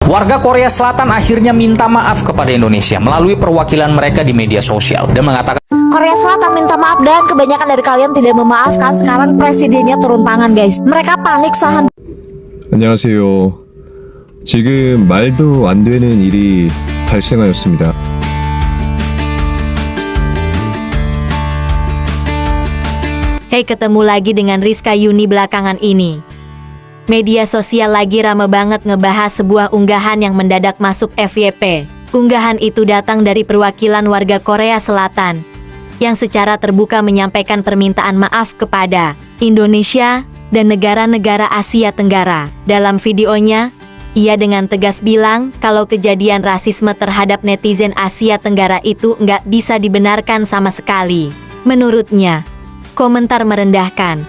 Warga Korea Selatan akhirnya minta maaf kepada Indonesia melalui perwakilan mereka di media sosial dan mengatakan Korea Selatan minta maaf dan kebanyakan dari kalian tidak memaafkan. Sekarang presidennya turun tangan, guys. Mereka panik saat 안녕하세요. 지금 말도 안 되는 일이 발생하였습니다. Hey, ketemu lagi dengan Rizka Yuni belakangan ini. Media sosial lagi rame banget ngebahas sebuah unggahan yang mendadak masuk FYP. Unggahan itu datang dari perwakilan warga Korea Selatan yang secara terbuka menyampaikan permintaan maaf kepada Indonesia dan negara-negara Asia Tenggara. Dalam videonya, ia dengan tegas bilang kalau kejadian rasisme terhadap netizen Asia Tenggara itu nggak bisa dibenarkan sama sekali. Menurutnya, komentar merendahkan,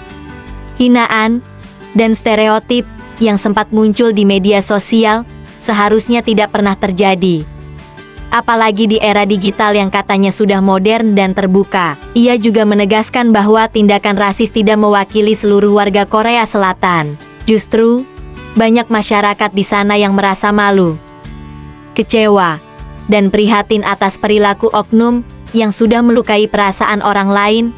hinaan, dan stereotip yang sempat muncul di media sosial seharusnya tidak pernah terjadi. Apalagi di era digital yang katanya sudah modern dan terbuka. Ia juga menegaskan bahwa tindakan rasis tidak mewakili seluruh warga Korea Selatan. Justru, banyak masyarakat di sana yang merasa malu, kecewa, dan prihatin atas perilaku oknum yang sudah melukai perasaan orang lain,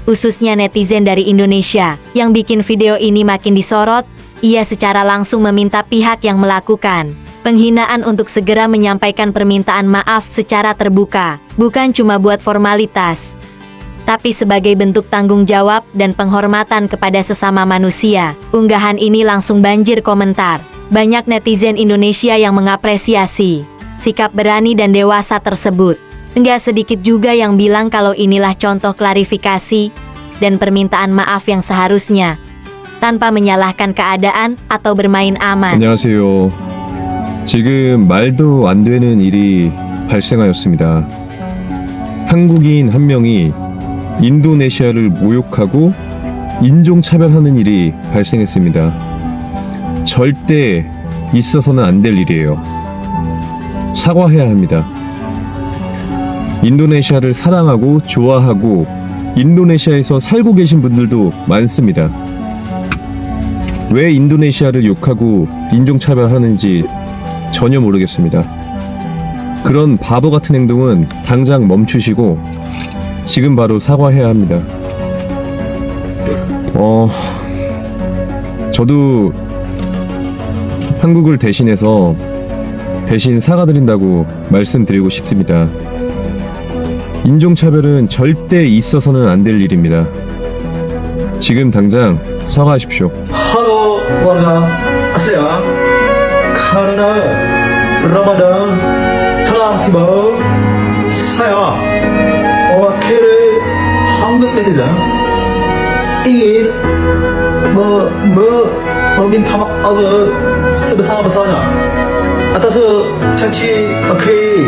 khususnya netizen dari Indonesia. Yang bikin video ini makin disorot, ia secara langsung meminta pihak yang melakukan penghinaan untuk segera menyampaikan permintaan maaf secara terbuka, bukan cuma buat formalitas, tapi sebagai bentuk tanggung jawab dan penghormatan kepada sesama manusia. Unggahan ini langsung banjir komentar. Banyak netizen Indonesia yang mengapresiasi sikap berani dan dewasa tersebut. Enggak sedikit juga yang bilang kalau inilah contoh klarifikasi dan permintaan maaf yang seharusnya, tanpa menyalahkan keadaan atau bermain aman. 안녕하세요. 지금 말도 안 되는 일이 발생하였습니다. 한국인 한 명이 인도네시아를 모욕하고 인종차별하는 일이 발생했습니다. 절대 있어서는 안 될 일이에요. 사과해야 합니다. 인도네시아를 사랑하고 좋아하고 인도네시아에서 살고 계신 분들도 많습니다. 왜 인도네시아를 욕하고 인종차별하는지 전혀 모르겠습니다. 그런 바보 같은 행동은 당장 멈추시고 지금 바로 사과해야 합니다. 저도 한국을 대신해서 대신 사과드린다고 말씀드리고 싶습니다. 인종차별은 절대 있어서는 안 될 일입니다. 지금 당장 사과하십시오. Halo warga ASEAN, karena Ramadan telah tiba, saya mewakili 한국 netizen ingin meminta maaf sebesar-besarnya atas caci maki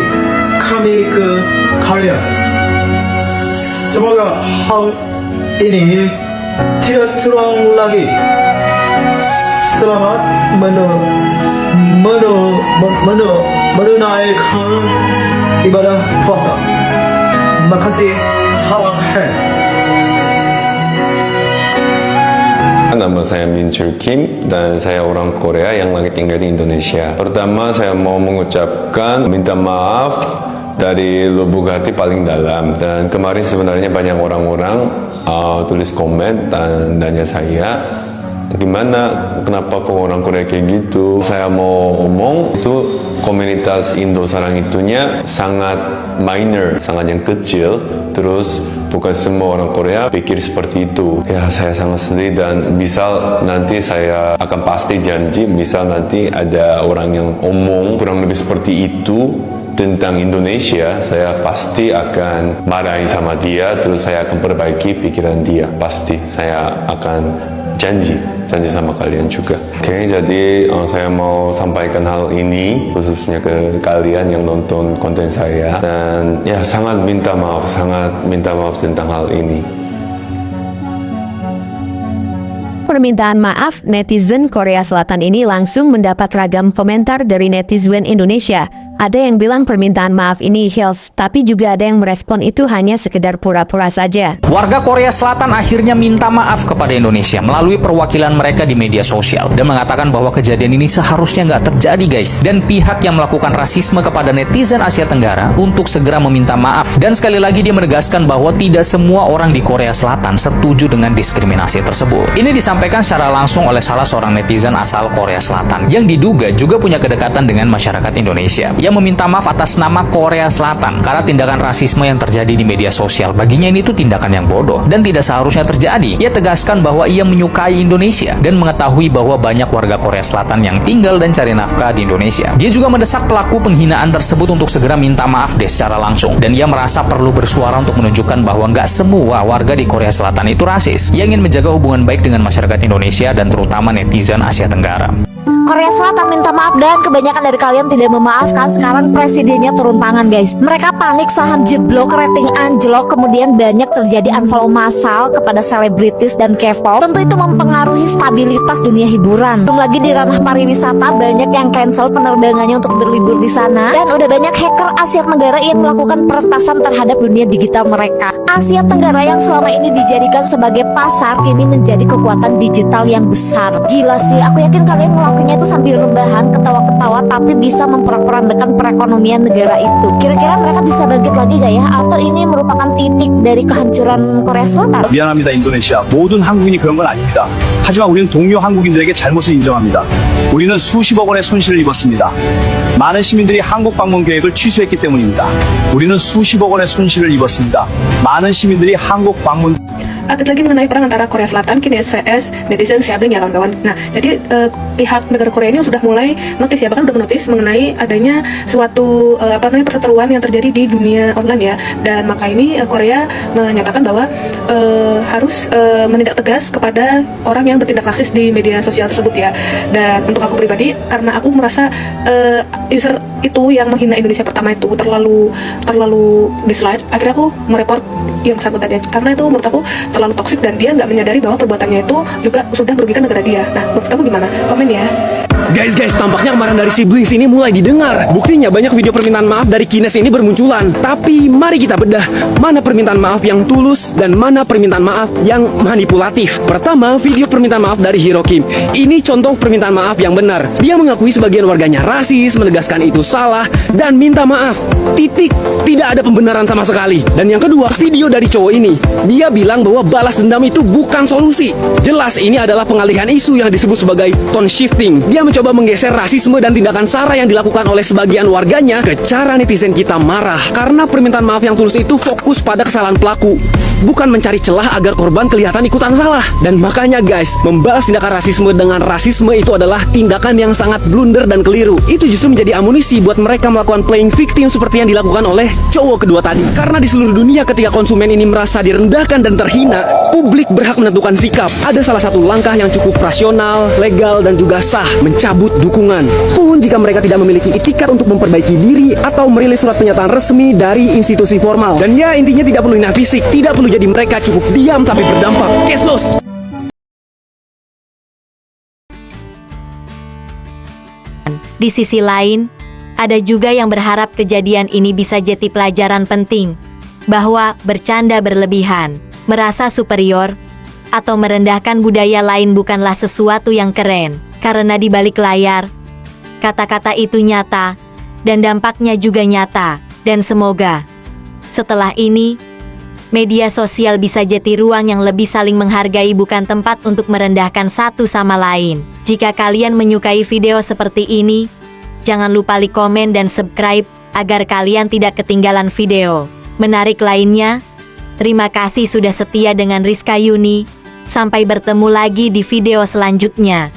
kami ke kalian. Semoga hal ini tidak terulang lagi. Selamat menunaikan ibadah puasa. Makasih, salamhe. Nama saya Min Chul Kim dan saya orang Korea yang lagi tinggal di Indonesia. Pertama saya mau mengucapkan minta maaf dari lubuk hati paling dalam. Dan kemarin sebenarnya banyak orang-orang tulis komen dan nanya saya, gimana, kenapa kok orang Korea kayak gitu? Saya mau ngomong, itu komunitas Indo sarang itunya sangat minor, sangat yang kecil. Terus bukan semua orang Korea pikir seperti itu. Ya, saya sangat sedih dan misal nanti saya akan pasti janji, misal nanti ada orang yang omong kurang lebih seperti itu tentang Indonesia, saya pasti akan marahin sama dia, terus saya akan perbaiki pikiran dia. Pasti saya akan janji sama kalian juga. Oke, jadi saya mau sampaikan hal ini khususnya ke kalian yang nonton konten saya, dan ya sangat minta maaf tentang hal ini. Permintaan maaf netizen Korea Selatan ini langsung mendapat ragam komentar dari netizen Indonesia. Ada yang bilang permintaan maaf ini heels, tapi juga ada yang merespon itu hanya sekedar pura-pura saja. Warga Korea Selatan akhirnya minta maaf kepada Indonesia melalui perwakilan mereka di media sosial dan mengatakan bahwa kejadian ini seharusnya nggak terjadi guys, dan pihak yang melakukan rasisme kepada netizen Asia Tenggara untuk segera meminta maaf. Dan sekali lagi dia menegaskan bahwa tidak semua orang di Korea Selatan setuju dengan diskriminasi tersebut. Ini disampaikan secara langsung oleh salah seorang netizen asal Korea Selatan yang diduga juga punya kedekatan dengan masyarakat Indonesia, yang meminta maaf atas nama Korea Selatan karena tindakan rasisme yang terjadi di media sosial. Baginya ini tuh tindakan yang bodoh dan tidak seharusnya terjadi. Ia tegaskan bahwa ia menyukai Indonesia dan mengetahui bahwa banyak warga Korea Selatan yang tinggal dan cari nafkah di Indonesia. Dia juga mendesak pelaku penghinaan tersebut untuk segera minta maaf deh secara langsung, dan ia merasa perlu bersuara untuk menunjukkan bahwa nggak semua warga di Korea Selatan itu rasis. Ia ingin menjaga hubungan baik dengan masyarakat Indonesia dan terutama netizen Asia Tenggara. Korea Selatan minta maaf dan kebanyakan dari kalian tidak memaafkan. Sekarang presidennya turun tangan guys. Mereka panik, saham jeblok, rating anjlok, kemudian banyak terjadi unfollow massal kepada selebritis dan K-pop. Tentu itu mempengaruhi stabilitas dunia hiburan. Belum lagi di ranah pariwisata banyak yang cancel penerbangannya untuk berlibur di sana, dan udah banyak hacker Asia Tenggara yang melakukan peretasan terhadap dunia digital mereka. Asia Tenggara yang selama ini dijadikan sebagai pasar kini menjadi kekuatan digital yang besar. Gila sih, aku yakin kalian ngelakuinnya itu sambil rebahan, ketawa-ketawa, tapi bisa memporak-porandakan perekonomian negara itu. Kira-kira mereka bisa bangkit lagi gak ya? Atau ini merupakan titik dari kehancuran Korea Selatan? 미안합니다, 인도네시아. 모든 한국인이 그런 건 아닙니다. 하지만 우리는 동료 한국인들에게 잘못을 인정합니다. 우리는 수십억 원의 손실을 입었습니다. 많은 시민들이 한국 방문 계획을 취소했기 때문입니다. 우리는 수십억 원의 손실을 입었습니다. 많은 시민들이 한국 방문 Update lagi mengenai perang antara Korea Selatan kini vs netizen Siabling ya kawan-kawan. Nah, jadi pihak negara Korea ini sudah mulai notis ya, bahkan sudah menotis mengenai adanya suatu perseteruan yang terjadi di dunia online ya. Dan maka ini Korea menyatakan bahwa harus menindak tegas kepada orang yang bertindak rasis di media sosial tersebut ya. Dan untuk aku pribadi, karena aku merasa user itu yang menghina Indonesia pertama itu terlalu dislike, akhirnya aku mereport yang bersangkutan tadi, karena itu menurut aku terlalu toksik dan dia nggak menyadari bahwa perbuatannya itu juga sudah merugikan negara dia. Nah, menurut kamu gimana? Komen ya. Guys, tampaknya kemarin dari siblings ini mulai didengar. Buktinya banyak video permintaan maaf dari Kines ini bermunculan. Tapi mari kita bedah mana permintaan maaf yang tulus dan mana permintaan maaf yang manipulatif. Pertama, video permintaan maaf dari Hero Kim. Ini contoh permintaan maaf yang benar. Dia mengakui sebagian warganya rasis, menegaskan itu salah, dan minta maaf. Titik. Tidak ada pembenaran sama sekali. Dan yang kedua, video dari cowok ini. Dia bilang bahwa balas dendam itu bukan solusi. Jelas ini adalah pengalihan isu yang disebut sebagai tone shifting. Dia mencoba menggeser rasisme dan tindakan sara yang dilakukan oleh sebagian warganya ke cara netizen kita marah. Karena permintaan maaf yang tulus itu fokus pada kesalahan pelaku, bukan mencari celah agar korban kelihatan ikutan salah. Dan makanya guys, membalas tindakan rasisme dengan rasisme itu adalah tindakan yang sangat blunder dan keliru. Itu justru menjadi amunisi buat mereka melakukan playing victim seperti yang dilakukan oleh cowok kedua tadi. Karena di seluruh dunia ketika konsumen ini merasa direndahkan dan terhina, publik berhak menentukan sikap. Ada salah satu langkah yang cukup rasional, legal, dan juga sah, mencabut dukungan. Pun jika mereka tidak memiliki itikat untuk memperbaiki diri atau merilis surat pernyataan resmi dari institusi formal. Dan ya, intinya tidak perlu hina fisik, tidak perlu jadi mereka, cukup diam tapi berdampak. Case loss. Di sisi lain, ada juga yang berharap kejadian ini bisa jadi pelajaran penting, bahwa bercanda berlebihan, merasa superior, atau merendahkan budaya lain bukanlah sesuatu yang keren, karena di balik layar, kata-kata itu nyata, dan dampaknya juga nyata, dan semoga setelah ini, media sosial bisa jadi ruang yang lebih saling menghargai, bukan tempat untuk merendahkan satu sama lain. Jika kalian menyukai video seperti ini, jangan lupa like, komen, dan subscribe, agar kalian tidak ketinggalan video menarik lainnya. Terima kasih sudah setia dengan Rizka Yuni. Sampai bertemu lagi di video selanjutnya.